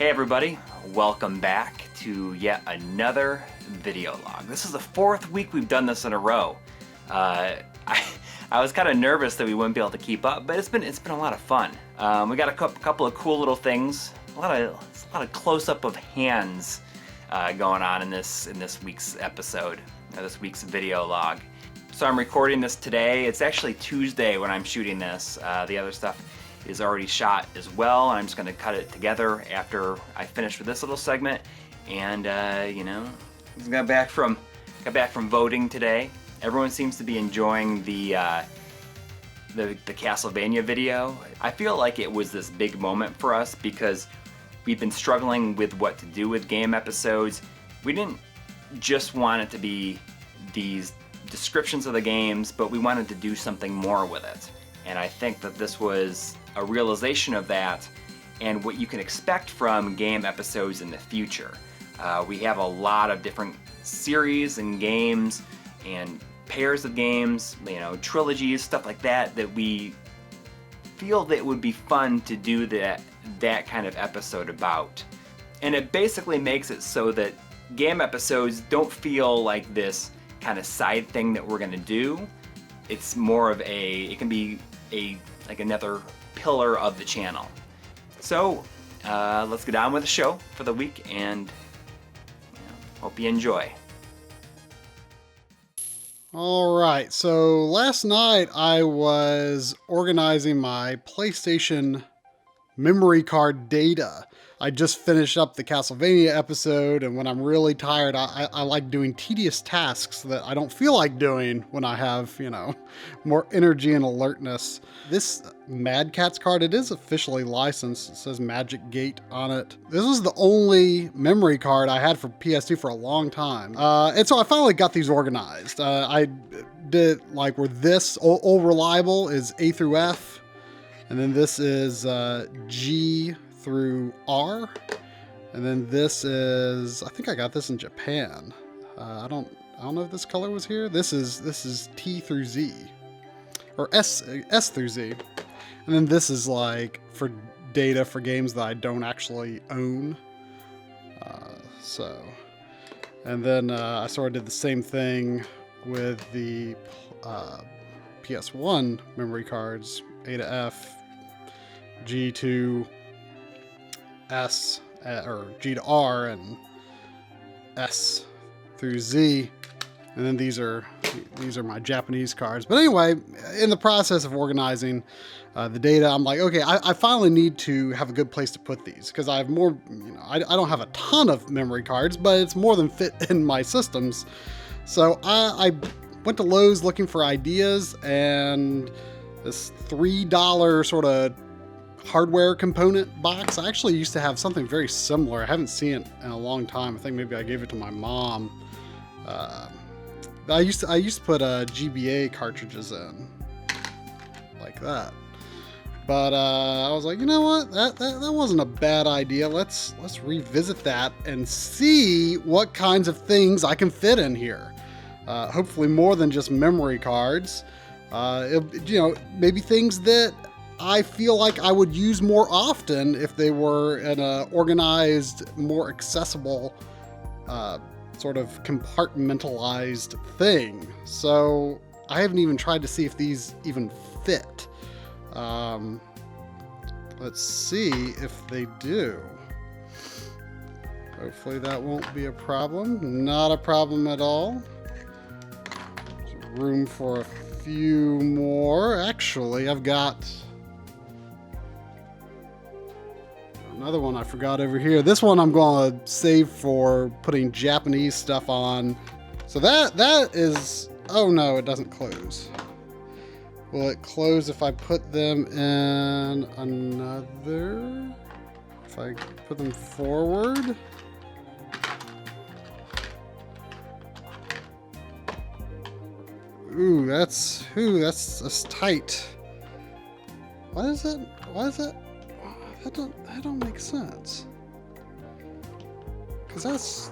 Hey everybody, welcome back to yet another video log. This is the fourth week we've done this in a row. I was kind of nervous that we wouldn't be able to keep up, but it's been a lot of fun. We got a couple of cool little things, a lot of close-up of hands going on in this week's episode, this week's video log. So I'm recording this today. It's actually Tuesday when I'm shooting this. The other stuff is already shot as well. I'm just going to cut it together after I finish with this little segment. And just got back from voting today. Everyone seems to be enjoying the Castlevania video. I feel like it was this big moment for us because we've been struggling with what to do with game episodes. We didn't just want it to be these descriptions of the games, but we wanted to do something more with it. And I think that this was a realization of that and what you can expect from game episodes in the future. We have a lot of different series and games and pairs of games, trilogies, stuff like that, that we feel that it would be fun to do that kind of episode about. And it basically makes it so that game episodes don't feel like this kind of side thing that we're gonna do. It's more of it can be like another pillar of the channel. So let's get on with the show for the week, and hope you enjoy. All right, so last night I was organizing my PlayStation memory card data. I just finished up the Castlevania episode, and when I'm really tired, I like doing tedious tasks that I don't feel like doing when I have, more energy and alertness. This Mad Catz card, it is officially licensed. It says Magic Gate on it. This was the only memory card I had for PS2 for a long time. And so I finally got these organized. I did like where this old reliable is A through F, and then this is G through R, and then this is, I think I got this in Japan. I don't know if this color was here. This is T through Z, or S through Z, and then this is like for data for games that I don't actually own. And then I sort of did the same thing with the PS1 memory cards, A to F, G to S, or G to R, and S through Z, and then these are my Japanese cards. But anyway, in the process of organizing the data, I'm like, okay, I finally need to have a good place to put these, because I have more, I don't have a ton of memory cards, but it's more than fit in my systems. So I went to Lowe's looking for ideas, and this $3 sort of hardware component box. I actually used to have something very similar. I haven't seen it in a long time. I think maybe I gave it to my mom. I used to put GBA cartridges in like that. But I was like, you know what? That wasn't a bad idea. Let's revisit that and see what kinds of things I can fit in here. Hopefully more than just memory cards. Maybe things that I feel like I would use more often if they were in an organized, more accessible, sort of compartmentalized thing. So I haven't even tried to see if these even fit. Let's see if they do. Hopefully that won't be a problem. Not a problem at all. There's room for a few more. Actually, I've got another one I forgot over here. This one I'm going to save for putting Japanese stuff on. So that is, oh no, it doesn't close. Will it close if I put them in another? If I put them forward? Ooh, that's tight. Why is that? That don't make sense. Cause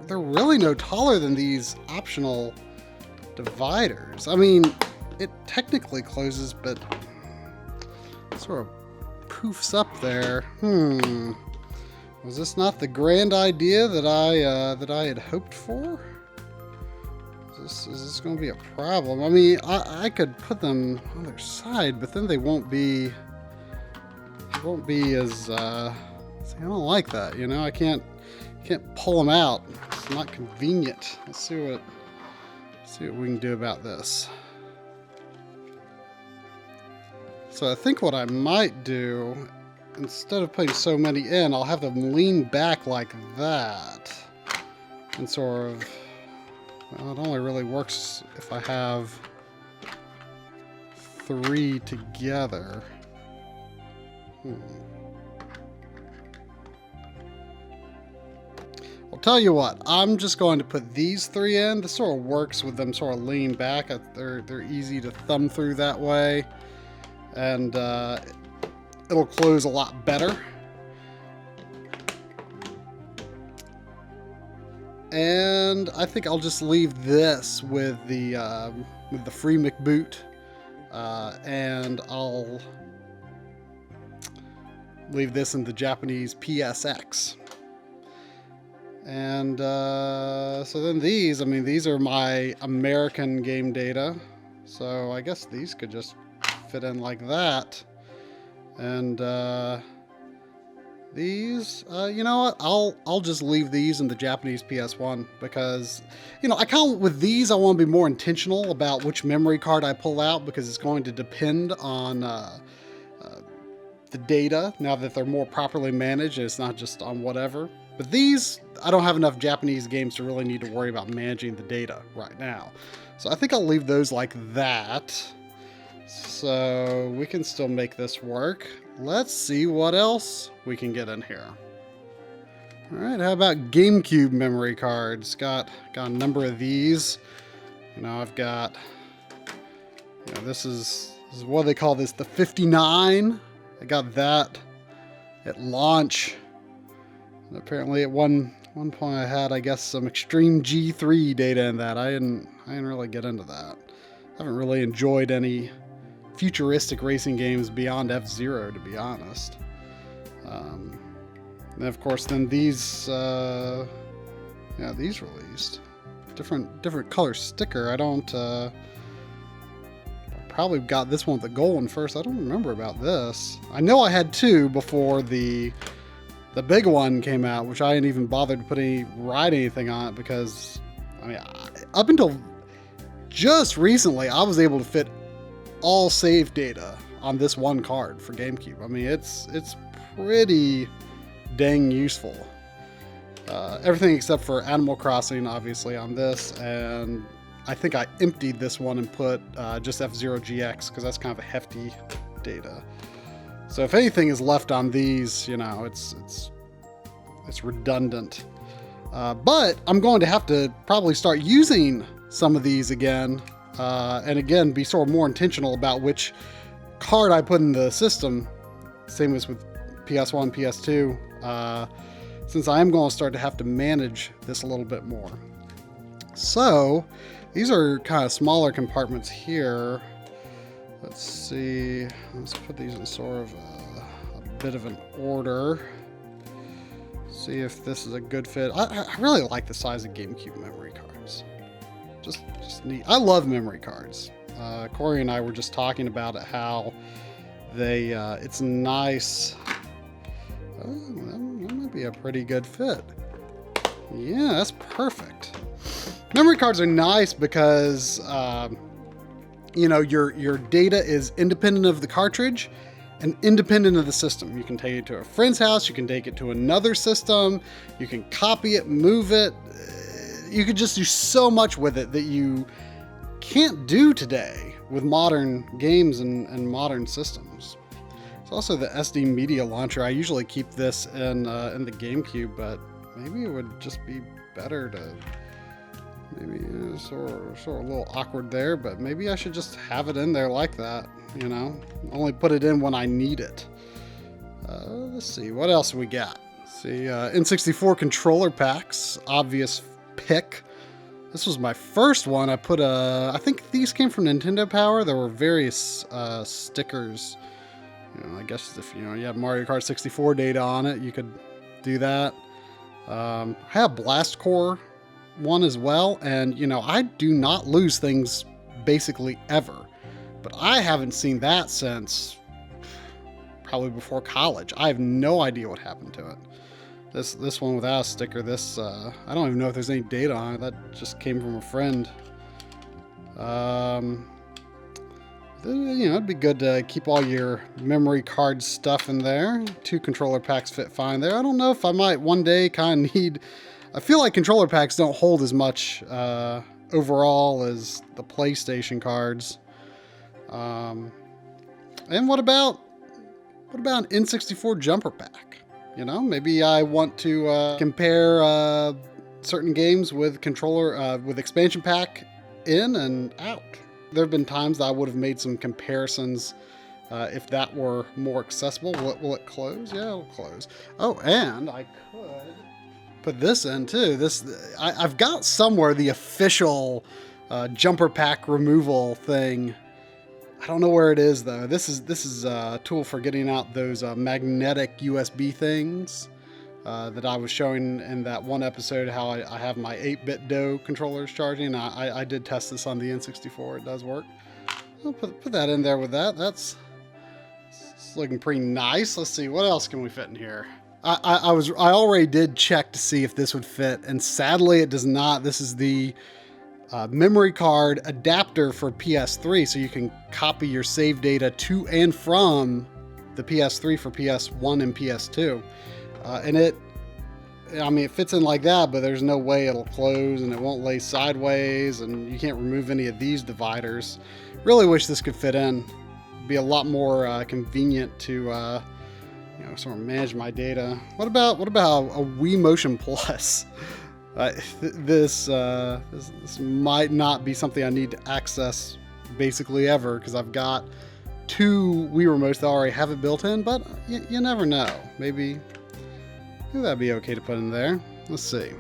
they're really no taller than these optional dividers. I mean, it technically closes, but sort of poofs up there. Was this not the grand idea that I had hoped for? Is this going to be a problem? I mean, I could put them on their side, but then they won't be as. See, I don't like that. You know, I can't pull them out. It's not convenient. Let's see what we can do about this. So I think what I might do, instead of putting so many in, I'll have them lean back like that, and sort of. Well, it only really works if I have 3 together. I'll tell you what, I'm just going to put these 3 in. This sort of works with them sort of leaning back. They're easy to thumb through that way. And it'll close a lot better. And I think I'll just leave this with the free McBoot, and I'll leave this in the Japanese PSX. And so then these, I mean, these are my American game data, so I guess these could just fit in like that. And these, you know what? I'll just leave these in the Japanese PS1 because, you know, with these, I want to be more intentional about which memory card I pull out because it's going to depend on the data now that they're more properly managed. It's not just on whatever. But these, I don't have enough Japanese games to really need to worry about managing the data right now. So I think I'll leave those like that. So we can still make this work. Let's see what else we can get in here. All right, how about GameCube memory cards? Got a number of these. You know, I've got, you know, this is what they call this, the 59. I got that at launch. And apparently at one point I had, I guess, some Extreme G3 data in that. I didn't really get into that. I haven't really enjoyed any futuristic racing games beyond F-Zero, to be honest. And of course, then these, these released. Different color sticker. I don't, probably got this one with the gold one first. I don't remember about this. I know I had 2 before the big one came out, which I didn't even bother to write anything on it because, I mean, up until just recently, I was able to fit all save data on this one card for GameCube. I mean, it's pretty dang useful. Everything except for Animal Crossing, obviously, on this, and I think I emptied this one and put just F-Zero GX because that's kind of a hefty data. So if anything is left on these, you know, it's redundant. But I'm going to have to probably start using some of these again. And again, be sort of more intentional about which card I put in the system. Same as with PS1, PS2. Since I am going to start to have to manage this a little bit more. So, these are kind of smaller compartments here. Let's see. Let's put these in sort of a bit of an order. See if this is a good fit. I really like the size of GameCube memory cards. Just neat. I love memory cards. Coury and I were just talking about it, how they, it's nice. Oh, that might be a pretty good fit. Yeah, that's perfect. Memory cards are nice because, you know, your data is independent of the cartridge and independent of the system. You can take it to a friend's house, you can take it to another system, you can copy it, move it. You could just do so much with it that you can't do today with modern games and modern systems. It's also the SD Media Launcher. I usually keep this in the GameCube, but maybe it would just be better to, maybe sort of a little awkward there, but maybe I should just have it in there like that, you know? Only put it in when I need it. Let's see, what else we got? Let's see, N64 controller packs, obvious pick. This was my first one. I put I think these came from Nintendo Power. There were various stickers I guess if you have Mario Kart 64 data on it, you could do that. I have Blast Core one as well, and I do not lose things basically ever, but I haven't seen that since probably before college. I have no idea what happened to it. This one without a sticker, I don't even know if there's any data on it. That just came from a friend. It'd be good to keep all your memory card stuff in there. 2 controller packs fit fine there. I don't know if I might one day kind of need... I feel like controller packs don't hold as much overall as the PlayStation cards. And what about an N64 jumper pack? Maybe I want to compare certain games with controller with expansion pack in and out. There have been times that I would have made some comparisons if that were more accessible. Will it close? Yeah, it'll close. Oh, and I could put this in too. I've got somewhere the official jumper pack removal thing. I don't know where it is though. This is a tool for getting out those magnetic USB things that I was showing in that one episode, how I have my 8-bit DOE controllers charging. I did test this on the N64. It does work. I'll put that in there with that. It's looking pretty nice. Let's see, what else can we fit in here? I already did check to see if this would fit, and sadly it does not. This is the memory card adapter for PS3, so you can copy your save data to and from the PS3 for PS1 and PS2. And it fits in like that, but there's no way it'll close, and it won't lay sideways, and you can't remove any of these dividers. Really wish this could fit in. It'd be a lot more convenient to sort of manage my data. What about a Wii Motion Plus? This might not be something I need to access basically ever, because I've got 2 Wii remotes that already have it built in, but you never know. Maybe that'd be okay to put in there. Let's see.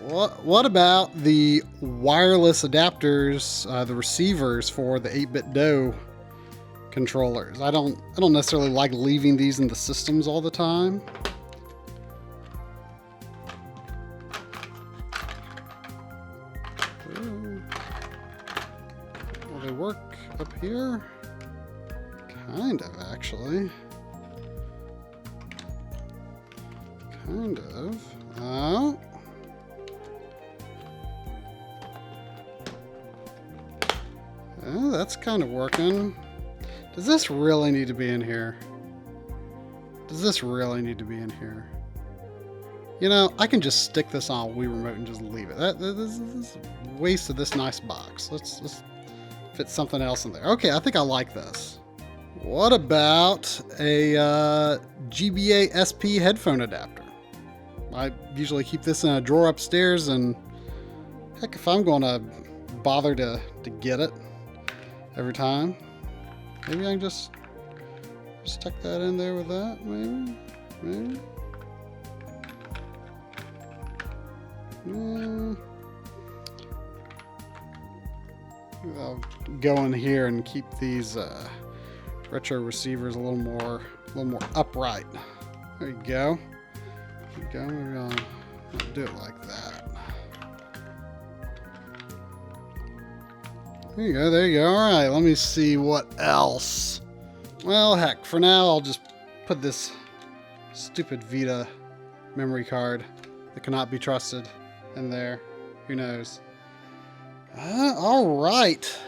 What about the wireless adapters, the receivers for the 8-bit DOE controllers? I don't necessarily like leaving these in the systems all the time. Will they work up here? Kind of, actually. Kind of. Oh. Oh, that's kind of working. Does this really need to be in here? Does this really need to be in here? I can just stick this on a Wii remote and just leave it. This is a waste of this nice box. Let's fit something else in there. Okay, I think I like this. What about a GBA SP headphone adapter? I usually keep this in a drawer upstairs, and heck, if I'm going to bother to get it every time, maybe I can just tuck that in there with that, maybe. I'll go in here and keep these retro receivers a little more upright. There you go. Maybe I'll do it like that. There you go. All right, let me see what else. Well, heck, for now I'll just put this stupid Vita memory card that cannot be trusted in there. Who knows? All right.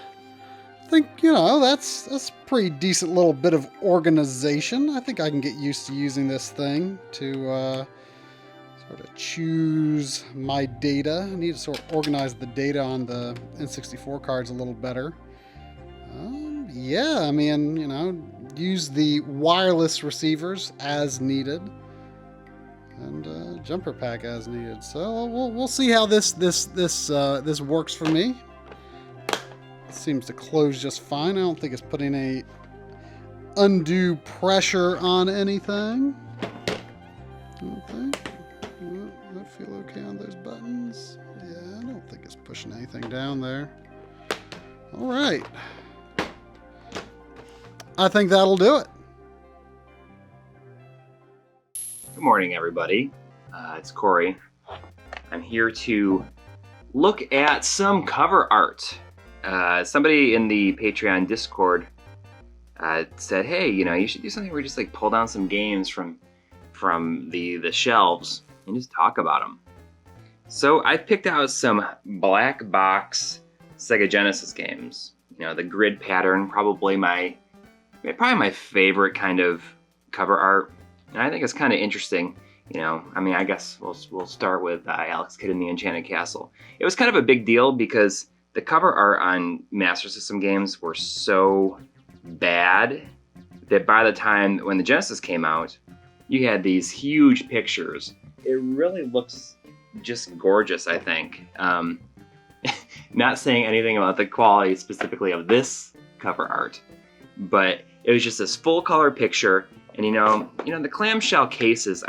I think, that's a pretty decent little bit of organization. I think I can get used to using this thing to sort of choose my data. I need to sort of organize the data on the N64 cards a little better. Yeah, use the wireless receivers as needed, and jumper pack as needed. So we'll see how this works for me. It seems to close just fine. I don't think it's putting any undue pressure on anything. Okay. I feel okay on those buttons. Yeah, I don't think it's pushing anything down there. All right. I think that'll do it. Good morning, everybody. It's Coury. I'm here to look at some cover art. Somebody in the Patreon Discord said, hey, you should do something where you just like pull down some games from the shelves and just talk about them. So I picked out some black box Sega Genesis games. The grid pattern, probably my favorite kind of cover art. And I think it's kind of interesting. I guess we'll start with Alex Kidd and the Enchanted Castle. It was kind of a big deal because the cover art on Master System games were so bad that by the time when the Genesis came out, you had these huge pictures. It really looks just gorgeous, I think. Not saying anything about the quality specifically of this cover art, but it was just this full color picture. And the clamshell cases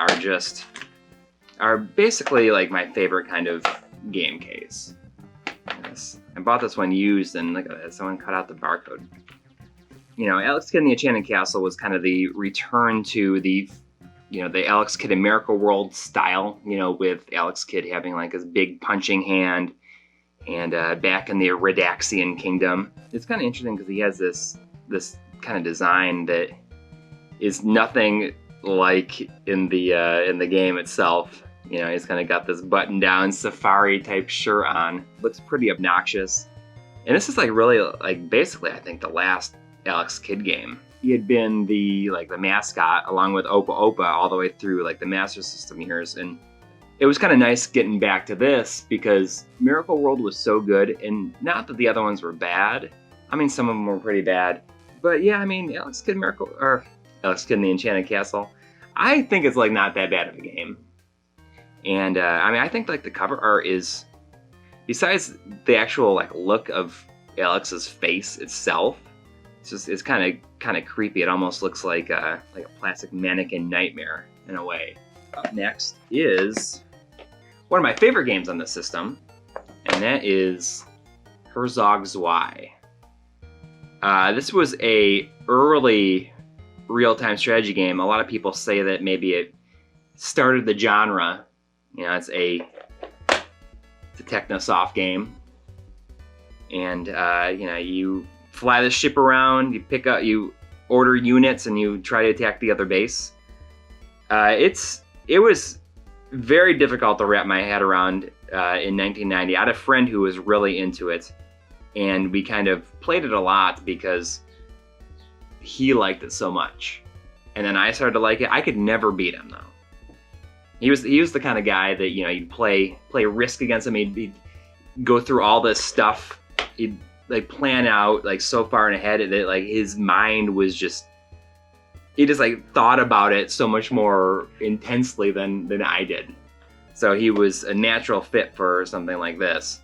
are basically like my favorite kind of game case. Yes. I bought this one used, and look at that, someone cut out the barcode. Alex Kidd and the Enchanted Castle was kind of the return to the Alex Kidd in Miracle World style, with Alex Kidd having like his big punching hand, and back in the Redaxian Kingdom. It's kind of interesting because he has this kind of design that is nothing like in the game itself. He's kind of got this button-down safari type shirt on. Looks pretty obnoxious. And this is like really like basically I think the last Alex Kidd game. He had been the mascot along with Opa Opa all the way through like the Master System years, and it was kind of nice getting back to this because Miracle World was so good, and not that the other ones were bad. I mean, some of them were pretty bad, but yeah, Alex Kidd and the Enchanted Castle, I think it's like not that bad of a game. And I think like the cover art is, besides the actual like look of Alex's face itself, it's kind of creepy. It almost looks like a plastic mannequin nightmare in a way. Up next is one of my favorite games on the system, and that is Herzog Zwei. This was a early real-time strategy game. A lot of people say that maybe it started the genre. It's a Technosoft game, and you fly the ship around, you order units, and you try to attack the other base. It was very difficult to wrap my head around in 1990. I had a friend who was really into it, and we kind of played it a lot because he liked it so much. And then I started to like it. I could never beat him though. He was the kind of guy that, you'd play Risk against him. He'd go through all this stuff. He'd like plan out like so far in ahead that like his mind was he just like thought about it so much more intensely than I did. So he was a natural fit for something like this.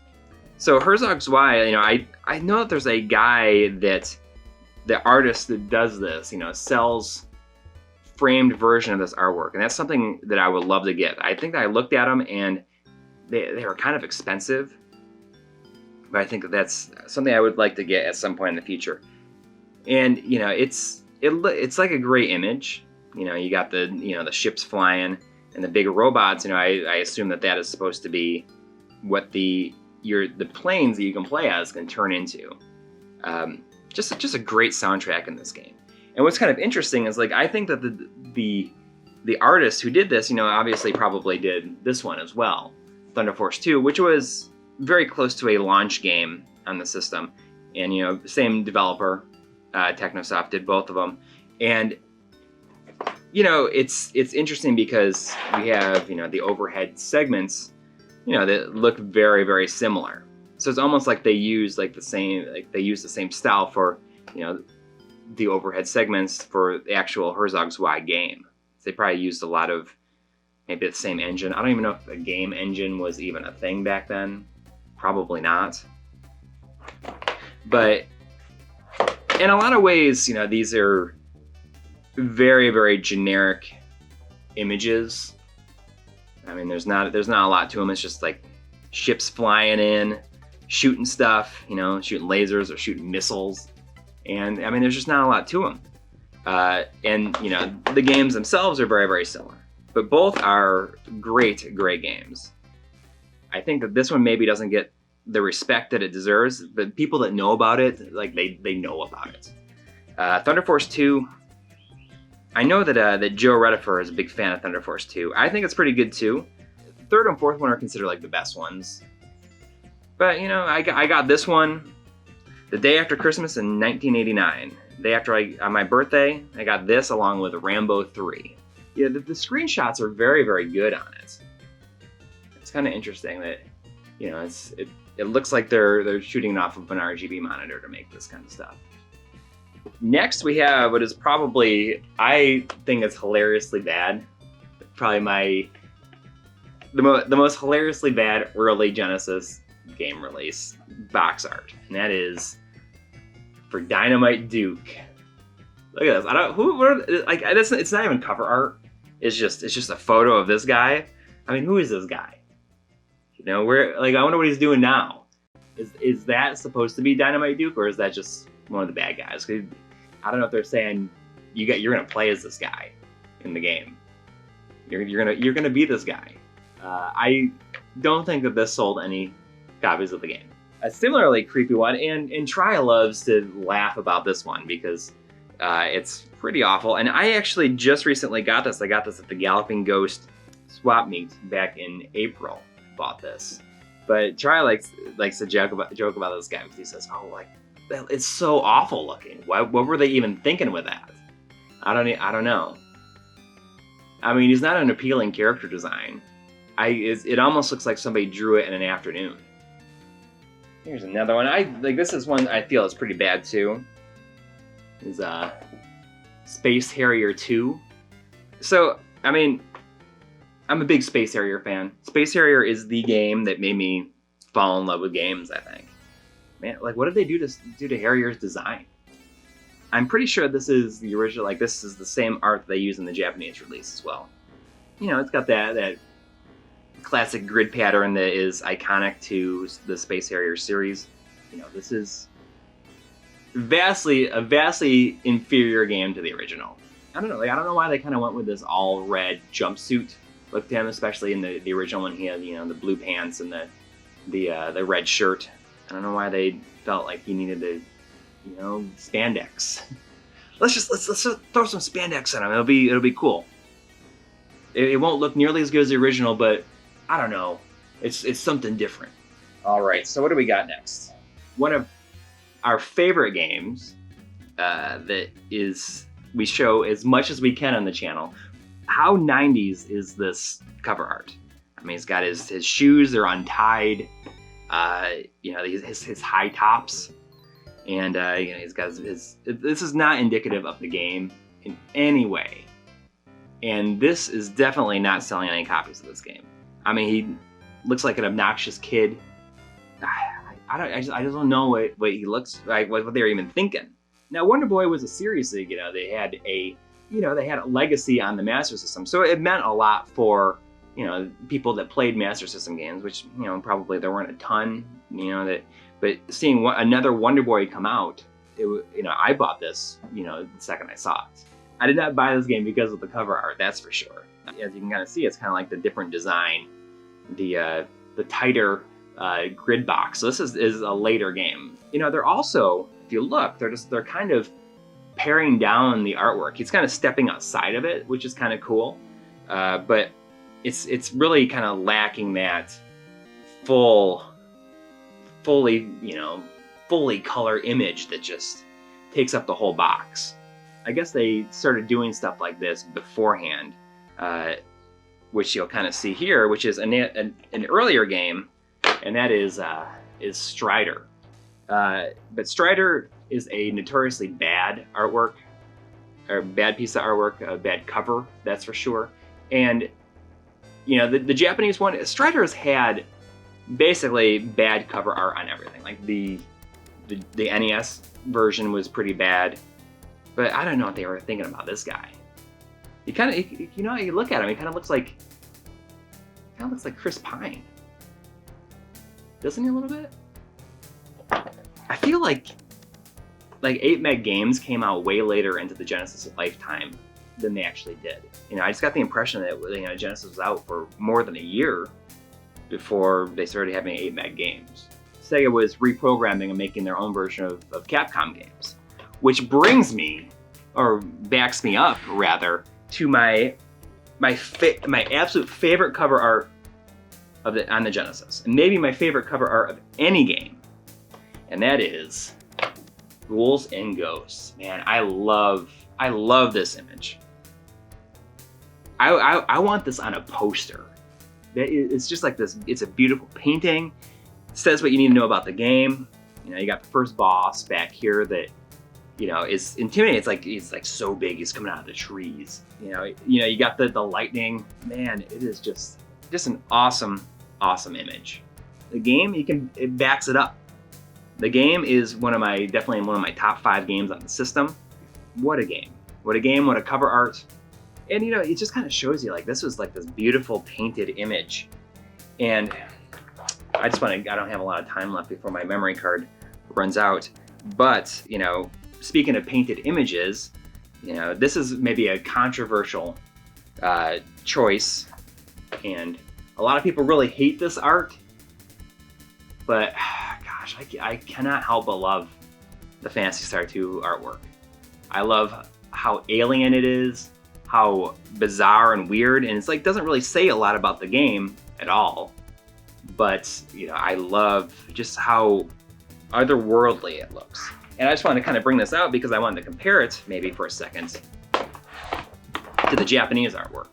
So Herzog Zwei, I know that there's a guy that the artist that does this, sells framed version of this artwork, and that's something that I would love to get. I think that I looked at them and they were kind of expensive, but I think that's something I would like to get at some point in the future. And it's like a great image. You got the ships flying and the big robots. I assume that is supposed to be what the planes that you can play as can turn into. Just a great soundtrack in this game. And what's kind of interesting is I think that the artist who did this, obviously probably did this one as well, Thunder Force 2, which was very close to a launch game on the system. And same developer, Technosoft, did both of them. And it's interesting because we have the overhead segments, that look very, very similar. So it's almost like they use the same style for the overhead segments for the actual Herzog Zwei game. They probably used a lot of maybe the same engine. I don't even know if a game engine was even a thing back then. Probably not. But in a lot of ways, these are very, very generic images. There's not a lot to them. It's just like ships flying in, shooting stuff, shooting lasers or shooting missiles. And there's just not a lot to them. And you know, the games themselves are very, very similar, but both are great games. I think that this one maybe doesn't get the respect that it deserves, but people that know about it, like they know about it. Thunder Force 2. I know that Joe Redifer is a big fan of Thunder Force 2. I think it's pretty good too. The third and fourth one are considered like the best ones. But you know, I got this one the day after Christmas in 1989. The day after on my birthday, I got this along with Rambo 3. Yeah, the screenshots are very, very good on it. It's kind of interesting that, you know, it looks like they're shooting off of an RGB monitor to make this kind of stuff. Next, we have what is probably, I think it's hilariously bad. Probably the most hilariously bad early Genesis game release box art, and that is for Dynamite Duke. Look at this. It's not even cover art. It's just a photo of this guy. I mean, who is this guy? You know, I wonder what he's doing now. Is that supposed to be Dynamite Duke, or is that just one of the bad guys? I don't know if they're saying you're gonna play as this guy in the game. You're gonna be this guy. I don't think that this sold any copies of the game. A similarly creepy one, and Tria loves to laugh about this one because it's pretty awful. And I actually just recently got this. I got this at the Galloping Ghost swap meet back in April. Bought this, but Tria likes to joke about this guy because he says, "Oh, like it's so awful looking. What were they even thinking with that?" I don't know. I mean, he's not an appealing character design. It almost looks like somebody drew it in an afternoon. Here's another one. This is one I feel is pretty bad too. Is Space Harrier 2. So, I mean, I'm a big Space Harrier fan. Space Harrier is the game that made me fall in love with games, I think. Man, like, what did they do to Harrier's design? I'm pretty sure this is the original, like, this is the same art that they use in the Japanese release as well. You know, it's got that classic grid pattern that is iconic to the Space Harrier series. You know, this is a vastly inferior game to the original. I don't know, I don't know why they kind of went with this all red jumpsuit look to him, especially in the original one. He had, you know, the blue pants and the red shirt. I don't know why they felt like he needed to, you know, spandex. let's throw some spandex on him. It'll be cool. It won't look nearly as good as the original, but I don't know. It's something different. All right, so what do we got next? One of our favorite games that we show as much as we can on the channel. How 90s is this cover art? I mean, he's got his shoes, they're untied. You know, his high tops. And, you know, he's got this is not indicative of the game in any way. And this is definitely not selling any copies of this game. I mean, he looks like an obnoxious kid. I just don't know what he looks like, what they were even thinking. Now, Wonder Boy was a series that, you know, they had a legacy on the Master System, so it meant a lot for, you know, people that played Master System games, which, you know, probably there weren't a ton, you know, but seeing another Wonder Boy come out, you know, I bought this, you know, the second I saw it. I did not buy this game because of the cover art, that's for sure. As you can kind of see, it's kind of like the different design, the tighter grid box. So this is a later game. You know, they're also, if you look, they're kind of paring down the artwork. He's kind of stepping outside of it, which is kind of cool. But it's really kind of lacking that fully color image that just takes up the whole box. I guess they started doing stuff like this beforehand, which you'll kind of see here, which is an earlier game, and that is Strider. But Strider is a notoriously bad artwork, or bad piece of artwork, a bad cover, that's for sure. And, you know, the Japanese one, Strider has had basically bad cover art on everything. Like the NES version was pretty bad, but I don't know what they were thinking about this guy. He kind of, you know, you look at him, he kind of looks like Chris Pine. Doesn't he a little bit? I feel like like 8 meg games came out way later into the Genesis lifetime than they actually did. You know, I just got the impression that, you know, Genesis was out for more than a year before they started having 8 meg games. Sega was reprogramming and making their own version of Capcom games, which brings me, or backs me up rather, to my absolute favorite cover art on the Genesis, and maybe my favorite cover art of any game, and that is Ghouls and Ghosts. Man, I love this image. I want this on a poster. It's just like this. It's a beautiful painting. It says what you need to know about the game. You know, you got the first boss back here that, you know, is intimidating. It's like so big. He's coming out of the trees. You know, you got the lightning. Man, it is just an awesome image. The game, it backs it up. The game is definitely one of my top 5 games on the system. What a game. What a cover art. And you know, it just kind of shows you like this was like this beautiful painted image. And I don't have a lot of time left before my memory card runs out. But, you know, speaking of painted images, you know, this is maybe a controversial choice. And a lot of people really hate this art. But gosh, I cannot help but love the Phantasy Star 2 artwork. I love how alien it is, how bizarre and weird, and it's like doesn't really say a lot about the game at all. But you know, I love just how otherworldly it looks. And I just wanted to kind of bring this out because I wanted to compare it maybe for a second to the Japanese artwork.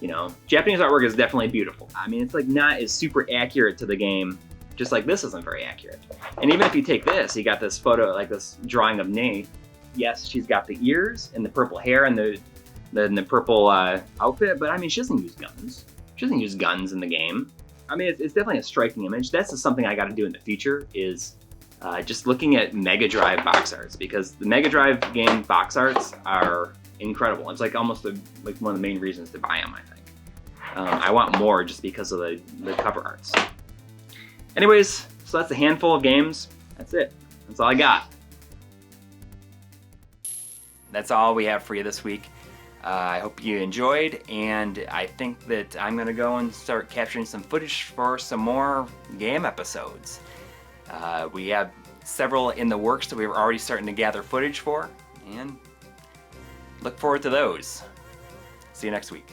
You know, Japanese artwork is definitely beautiful. I mean, it's like not as super accurate to the game, just like this isn't very accurate. And even if you take this, you got this photo, like this drawing of Nate. Yes, she's got the ears and the purple hair and the purple outfit, but I mean, she doesn't use guns. She doesn't use guns in the game. I mean, it's definitely a striking image. That's just something I got to do in the future is just looking at Mega Drive box arts, because the Mega Drive game box arts are incredible. It's like almost like one of the main reasons to buy them, I think. I want more just because of the cover arts. Anyways, so that's a handful of games. That's it. That's all I got. That's all we have for you this week. I hope you enjoyed, and I think that I'm going to go and start capturing some footage for some more game episodes. We have several in the works that we were already starting to gather footage for, and look forward to those. See you next week.